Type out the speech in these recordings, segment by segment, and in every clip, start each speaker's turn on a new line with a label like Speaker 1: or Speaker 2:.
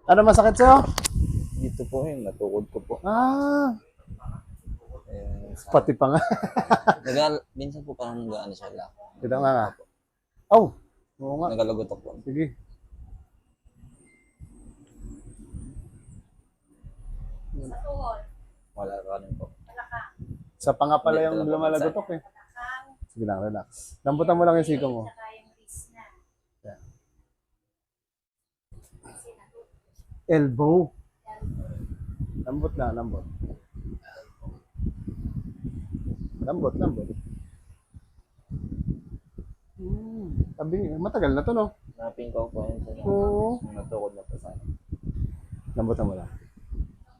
Speaker 1: Ano masakit sa'yo?
Speaker 2: Dito po yun, natukod ko po.
Speaker 1: Ah,
Speaker 2: Sa,
Speaker 1: pati pa nga.
Speaker 2: minsan po parang nag-ano siya lang.
Speaker 1: Kita nga nga. Oh, oo nga.
Speaker 2: Nagalagotok po.
Speaker 1: Sige.
Speaker 3: Sa tuhod.
Speaker 2: Wala ka rin po.
Speaker 3: Balakang.
Speaker 1: Sa panga pala
Speaker 2: Hindi,
Speaker 1: yung
Speaker 2: talaga
Speaker 1: lumalagotok eh.
Speaker 3: Balakang.
Speaker 1: Sige lang, relax. Lambutan mo lang yung siko mo.
Speaker 3: Saka yung wrist na.
Speaker 1: Yan.
Speaker 3: Kasi
Speaker 1: Elbow. Lambot na, lambot. Lambot, lambot. Sabi niya, matagal na to, no?
Speaker 2: Napinkaw po yun sa
Speaker 1: Oo.
Speaker 2: natukod na po sa akin.
Speaker 1: Lambutan mo lang.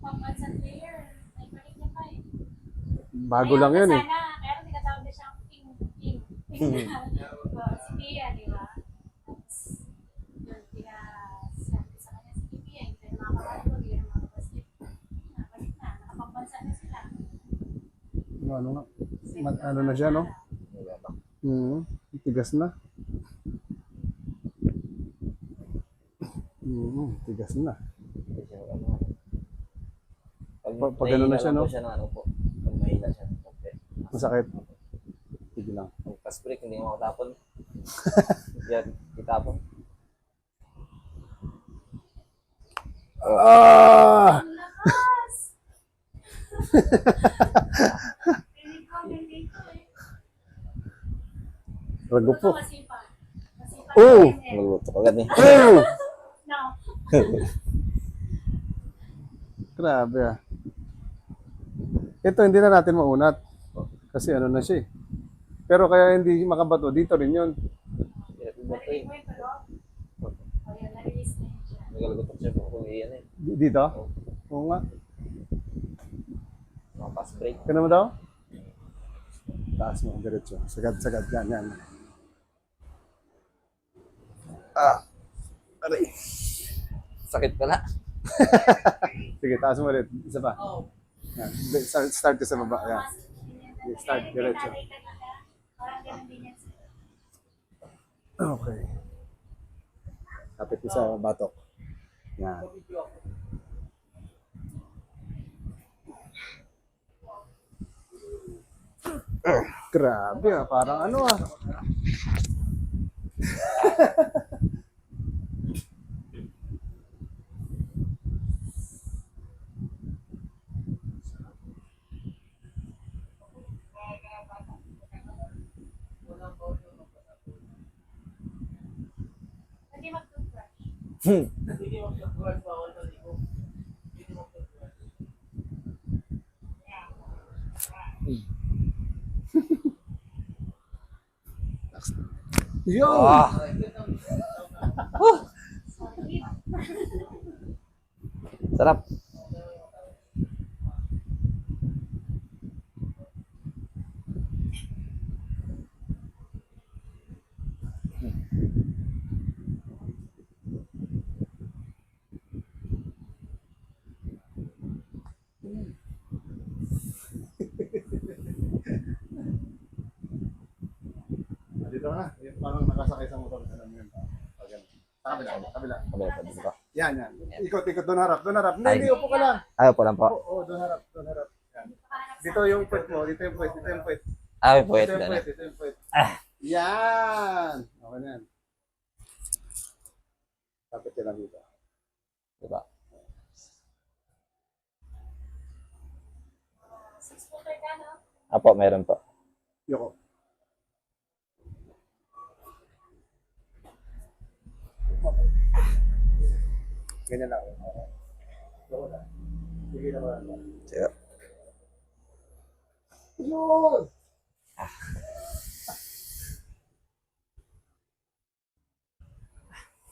Speaker 3: pambansan player. May balik niya pa eh.
Speaker 1: Bago lang yun eh.
Speaker 3: Sana, pero tinatawag na siyang ping. Si Pia, di ba? Tapos, yun, sinabi sa kanya si Pia, hindi na makakawala ko, hindi na makakabasket. Balik na, nakapambansa na sila.
Speaker 1: Ano nga. Ano na siya, no?
Speaker 2: Diba?
Speaker 1: Tigas na. Tigas na.
Speaker 2: Hindi siya ano.
Speaker 1: Pag ano na siya, no?
Speaker 2: Po siya na ano po. Pag mahina siya. Okay.
Speaker 1: Masakit. Sige lang.
Speaker 2: Pag fast break, hindi mo makatapon. Yan, itapon.
Speaker 1: Ah!
Speaker 3: Ang lakas! Hindi ko eh.
Speaker 1: Rago po.
Speaker 3: Masipag. Masipag.
Speaker 1: Oh!
Speaker 2: Nalutok agad eh.
Speaker 1: Oh!
Speaker 3: No.
Speaker 1: Grabe ah. Ito hindi na natin maunat. Kasi ano na siya eh. Pero kaya hindi makabato, dito rin yun.
Speaker 3: Narinig mo yun, pero? O yan, na-release na yun siya.
Speaker 2: Nagalagotok siya po kung iyan eh.
Speaker 1: Dito? Oo nga.
Speaker 2: Mga fast break.
Speaker 1: Kaya mo daw? Taas mo, diretso. Sagad, sagad. Yan, yan. Ah! Aray.
Speaker 2: Sakit pala.
Speaker 1: Sige, taas mo ulit. Isa pa. Yan. Start ka sa baba. Yan. Okay, start, diretso.
Speaker 3: Parang ganun din yan.
Speaker 1: Okay. Kapit ko sa batok. Yan. Grabe ah, parang ano ah.
Speaker 3: Hindi mag-toothbrush.
Speaker 1: Yo!
Speaker 2: Ah! Sarap.
Speaker 1: Dito na. Parang nakasakay sa motor. Alam mo yun. Sa kabila, kabila.
Speaker 2: Kabila pa dito.
Speaker 1: Yan, yan. Ikot, ikot. Doon harap, doon harap. Hindi,
Speaker 2: Ay.
Speaker 1: hindi. Upo ka lang.
Speaker 2: Ayaw po lang po.
Speaker 1: Oo, doon harap, doon harap. Yan. Dito yung puwet mo. Dito yung puwet. Dito yung puwet.
Speaker 2: Ayaw po
Speaker 1: Dito
Speaker 2: ito.
Speaker 1: yung puwet. Dito yung puwet. Yan! Okay na yan. Kapit ka lang dito.
Speaker 2: Diba?
Speaker 3: 6-footer ka, no?
Speaker 2: Apo, meron po.
Speaker 1: Yoko. Ganyan lang. Yoko na. Sige na ba?
Speaker 2: Sige.
Speaker 1: Yun!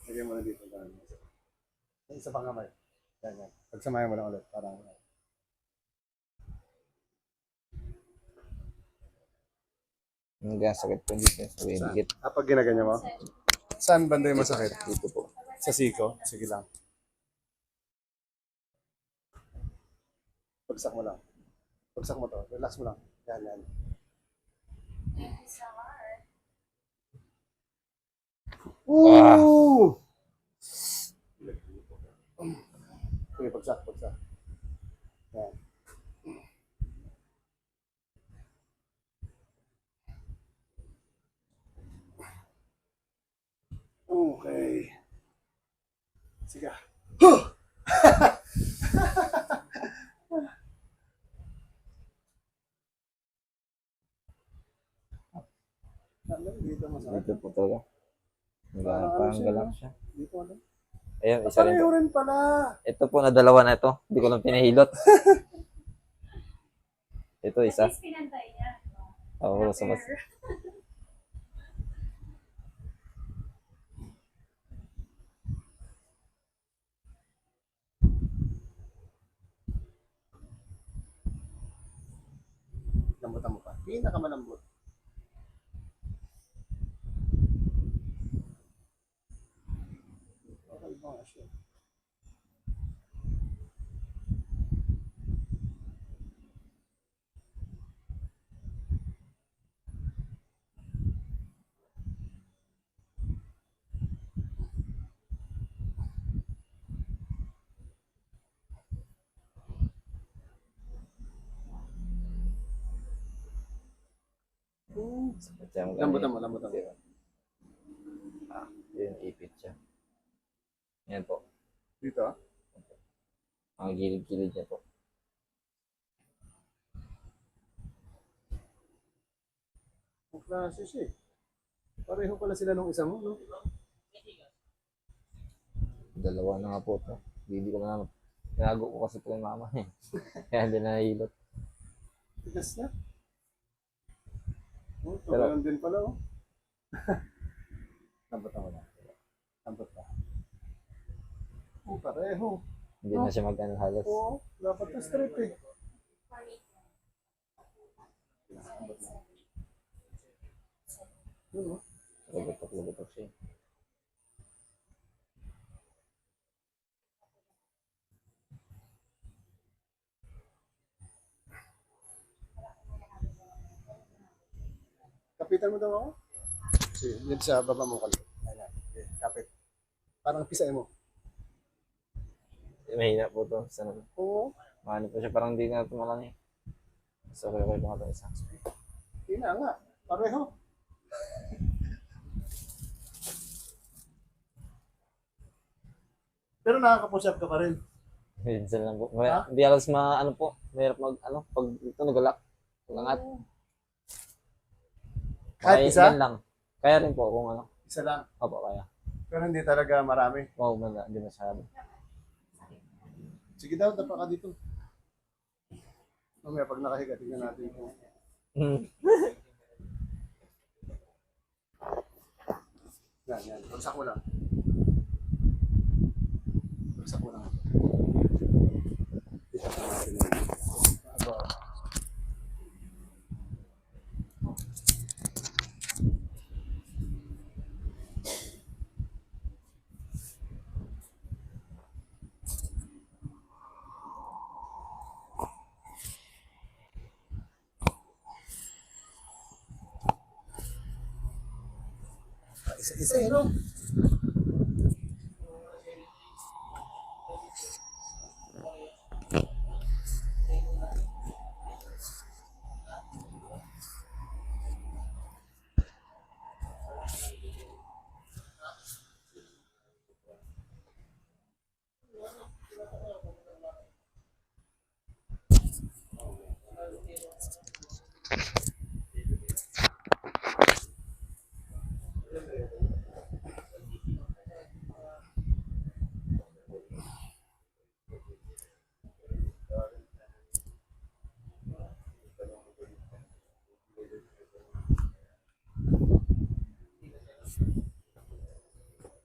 Speaker 1: Lagyan mo na dito. Isa pang kamay. Yan, yan. Pagsamayan mo lang ulit. Parang...
Speaker 2: Hanggang sakit po dito. Sabi, dikit.
Speaker 1: Pag ginaganyan mo? Saan banda yung masakit?
Speaker 2: Dito po.
Speaker 1: Sa siko? Sige lang. Pagsak mo lang. Pagsak mo to. Relax mo lang. Yan, yan. Ooh! Bagsak, bagsak. Yan. Okay. Sige. Dito masakit.
Speaker 2: Dito po talaga. Parang galak siya.
Speaker 1: Dito ano?
Speaker 2: Ayun, isa rin
Speaker 1: Pareho
Speaker 2: po.
Speaker 1: rin pala.
Speaker 2: Ito po na dalawa na ito. Hindi ko lang pinahilot. Ito
Speaker 3: At
Speaker 2: isa.
Speaker 3: least pinantay niya.
Speaker 2: Oo, sa mas.
Speaker 3: Fair.
Speaker 1: Lambutan mo pa. Pinakamalambot. Okay ba nga siya?
Speaker 2: Sakit siya.
Speaker 1: Lambutan mo, lambutan mo.
Speaker 2: Yun, ipit siya. Yan po.
Speaker 1: Dito ah.
Speaker 2: Ang gilid-gilid niya po.
Speaker 1: Ang klase siya eh. Pareho pala sila nung isang no?
Speaker 2: Dalawa na nga po ito. Hindi ko na naman. Tinago ko kasi po yung mama eh. Kaya hindi na nahilot.
Speaker 1: Tigas na. Oh,
Speaker 2: Pero-
Speaker 1: pero din pala oh. Lambutan mo na. Lambot pa. Oh, pareho.
Speaker 2: Hindi na siya mag-ano halos.
Speaker 1: Oo, dapat na straight eh. Yun oh.
Speaker 2: Lagotok siya.
Speaker 1: Kapitan mo daw ako? Sige, dito sa baba mo kalito. Ayan, okay, kapit. Parang pisain mo.
Speaker 2: Mahina po ito. Sana po.
Speaker 1: Oo,
Speaker 2: Mahano po siya. Parang hindi na tumalang eh. So, okay pa ito isa.
Speaker 1: hindi na nga. Pareho. Pero nakaka-push up ka pa rin.
Speaker 2: Minsan lang po.
Speaker 1: Ha?
Speaker 2: Hindi alas ano po. Mahirap pag ito nagalak. Pagangat.
Speaker 1: Kahit isa?
Speaker 2: Yan lang. Kaya rin po kung ano.
Speaker 1: Isa lang.
Speaker 2: Opo, kaya.
Speaker 1: Pero hindi talaga marami.
Speaker 2: Wow, hindi masyado.
Speaker 1: Sige daw, tapa ka dito. Mamaya pag nakahiga, tingnan natin kung... Yan, yan. Bagsak mo lang. Bagsak mo lang. Bagsak mo natin. Aba. Isa-isa yun, no?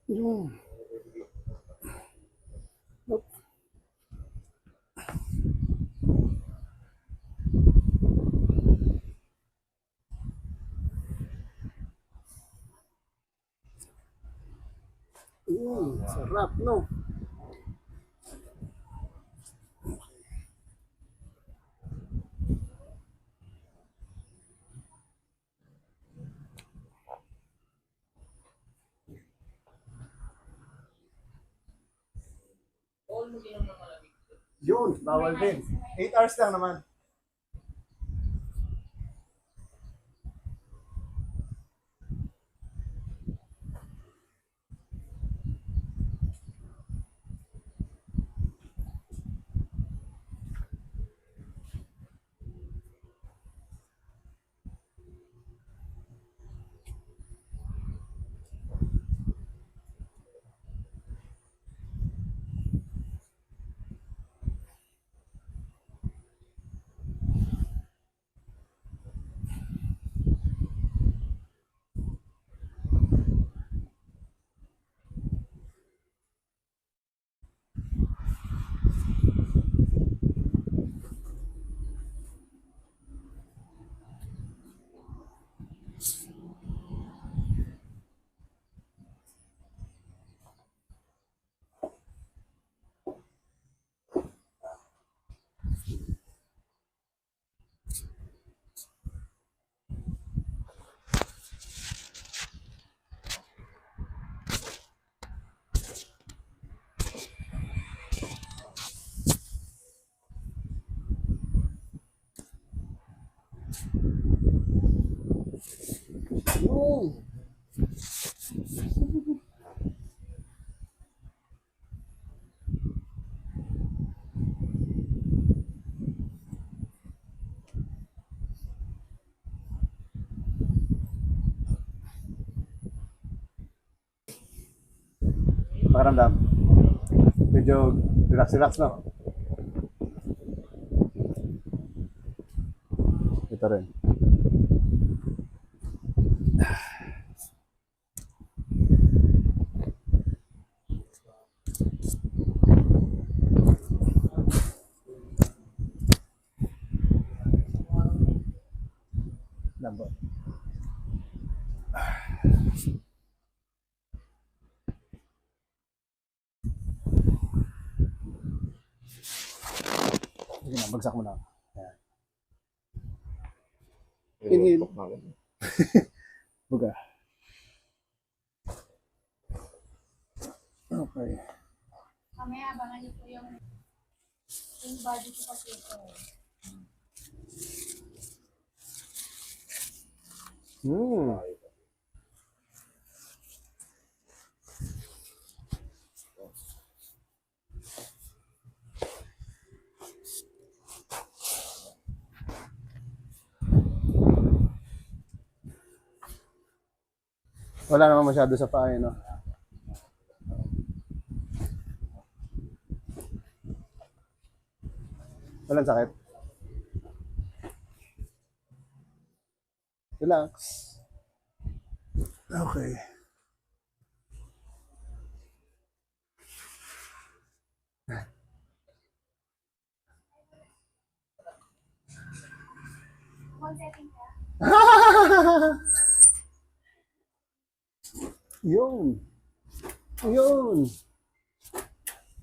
Speaker 1: Yun. Nope. Sarap, no? Yun, bawal din. 8 hours lang naman. Yun. Pakiramdam. Medyo relax, no? Ito rin. Lambot. Sige na, bagsak mo na. Ayan. Inhale.
Speaker 2: Iluntok na agad.
Speaker 1: Buga. Okay.
Speaker 3: Mamaya abangan niyo po yung body ko kasi ito.
Speaker 1: Hmm. Wala naman masyado sa paa, no? Walang sakit. Relax. Okay.
Speaker 3: One setting ka.
Speaker 1: Yun. Yun.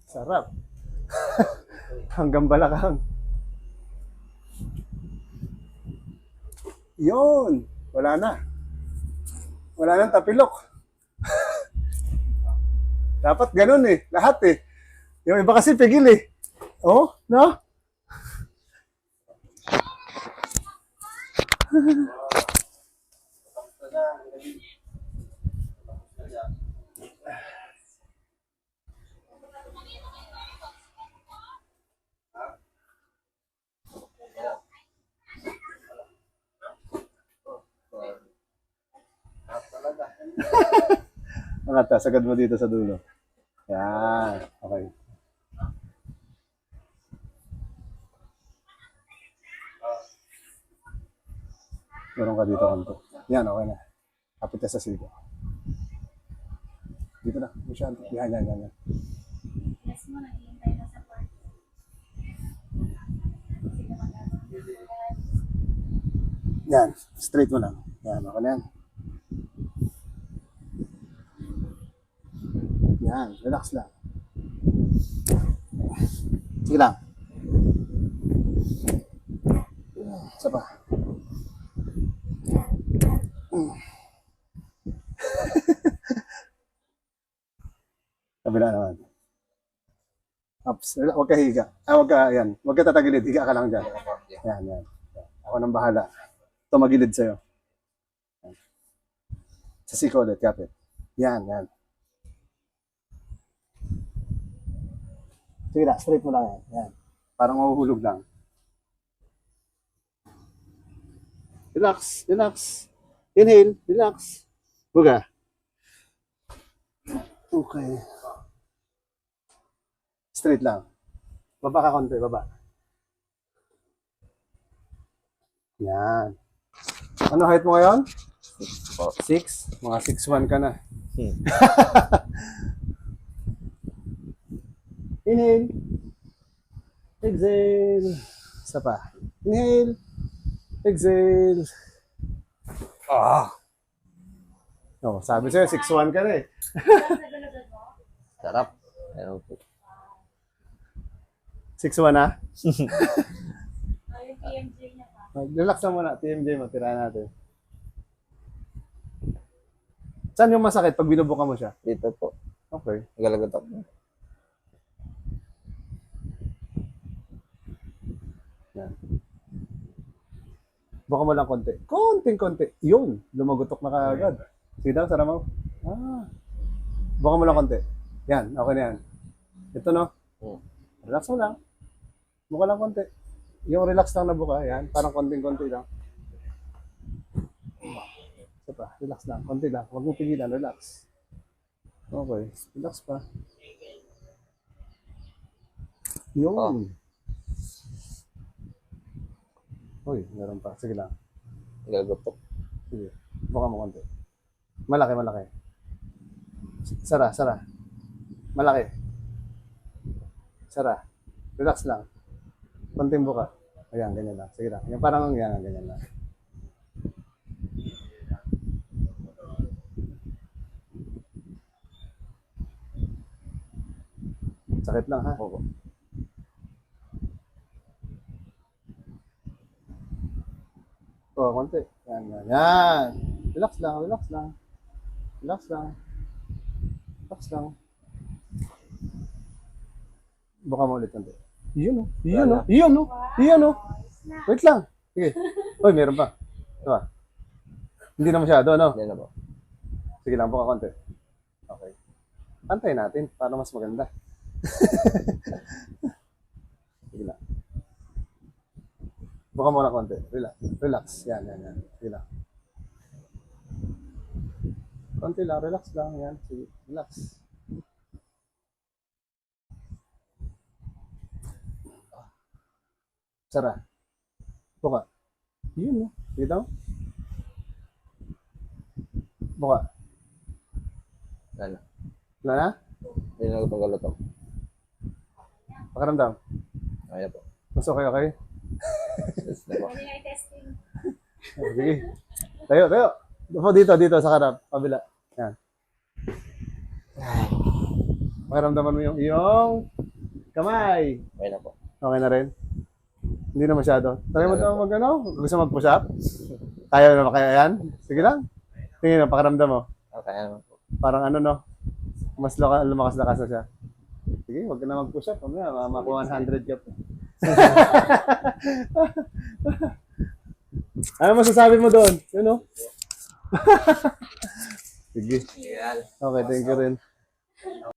Speaker 1: Sarap. Hanggang balakang. Yun. Wala na. Wala nang tapilok. Dapat ganun eh. Lahat eh. Yung iba kasi pigil eh. Oh, no? Angat, sagad mo dito sa dulo. Yan. Okay. Meron ka dito kanto. Yan, okay na. Kapit ka sa siko. Dito na. Masyado. Yan.
Speaker 3: Yes mo, naghihintay na sa part.
Speaker 1: Yan. Straight mo lang. Yan, okay na yan. Yan, relax lang. Sige lang. Isa pa. Kabila naman. Ups. Huwag ka higa. Huwag ka, yan. Huwag ka tatagilid. Higa ka lang dyan. Yan, yan. Ako nang bahala. Tumagilid sa'yo. Yan. Sa siko ulit, kapit. Yan, yan. Sige na, straight mo lang yan. Yan. Parang mahuhulog lang. Relax, relax. Inhale, relax. Buga. Okay. Straight lang. Baba ka konti, baba. Yan. Ano height mo ngayon? 6? Mga 6'1 ka na. Inhale. Exhale. Isa pa. Inhale. Exhale. Oh, sabi sa'yo, 6'1 ka na eh.
Speaker 3: Nagulagad mo?
Speaker 2: Sarap. Ayun po.
Speaker 1: 6'1 ha?
Speaker 3: Yung PMJ niya pa.
Speaker 1: Relax lang muna. TMJ mo, tirahan natin. Saan yung masakit pag binubuka mo siya?
Speaker 2: Dito po.
Speaker 1: Okay.
Speaker 2: Nagalagot ako.
Speaker 1: Yan. Buka mo lang konti. Konting-konti. Yun. Lumagutok na kaagad. Sige daw, sara mo. Buka mo lang konti. Yan. Okay na yan. Ito no. Relax mo lang. Buka lang konti. Yung relax lang na buka. Yan. Parang konting-konti lang. Ito pa. Relax lang. Konti lang. Huwag mo pigilan. Relax. Okay. Relax pa. Yun. Uy, meron pa. Sige lang.
Speaker 2: Nagalagot po.
Speaker 1: Sige. Buka mo konti. Malaki, malaki. Sara, sara. Malaki. Sara. Relax lang. Konting buka. Ayan, ganyan lang. Sige lang. Yung parang yan, ganyan lang. Sakit lang ha.
Speaker 2: Opo.
Speaker 1: Oh, konti. Yan, yan. Yan. Relax lang, relax lang. Relax lang. Relax lang. Buka mo ulit konti. Iyon oh. Iyon oh. Iyon oh. Iyon oh. Wait lang. Sige. Uy, meron pa. Diba? Hindi na masyado, no?
Speaker 2: Yan na po.
Speaker 1: Sige lang, buka konti. Okay. Antayin natin para mas maganda. Sige lang. Buka mo na konti. Relax. Relax. Yan, yan, yan. Sige lang. Konti lang. Relax lang. Yan. Sige. Relax. Sara. Buka. Yun, no? Sige daw. Buka.
Speaker 2: Yan na.
Speaker 1: Wala na?
Speaker 2: Yan na nagalagot ako.
Speaker 1: Pakaramdam.
Speaker 2: Ayan po.
Speaker 1: Mas okay, okay?
Speaker 2: Yes na po.
Speaker 3: Pwede nga i-testing.
Speaker 1: Sige. Tayo, tayo. Dito, dito sa harap. Kabila. Yan. Pakiramdaman mo yung iyong kamay.
Speaker 2: Okay na po.
Speaker 1: Okay na rin? Hindi na masyado. Try mo daw mag ano? Gusto mag-push up? Kaya na ba kaya yan? Sige lang. Tingin mo, pakiramdam mo.
Speaker 2: Okay naman po.
Speaker 1: Parang ano no? Mas lumakas-lakas na siya. Sige, huwag ka na mag-push up. Mamaya, makuha 100 ka pa. Ano masasabi mo doon? Yun no? Sige. Okay, thank you rin.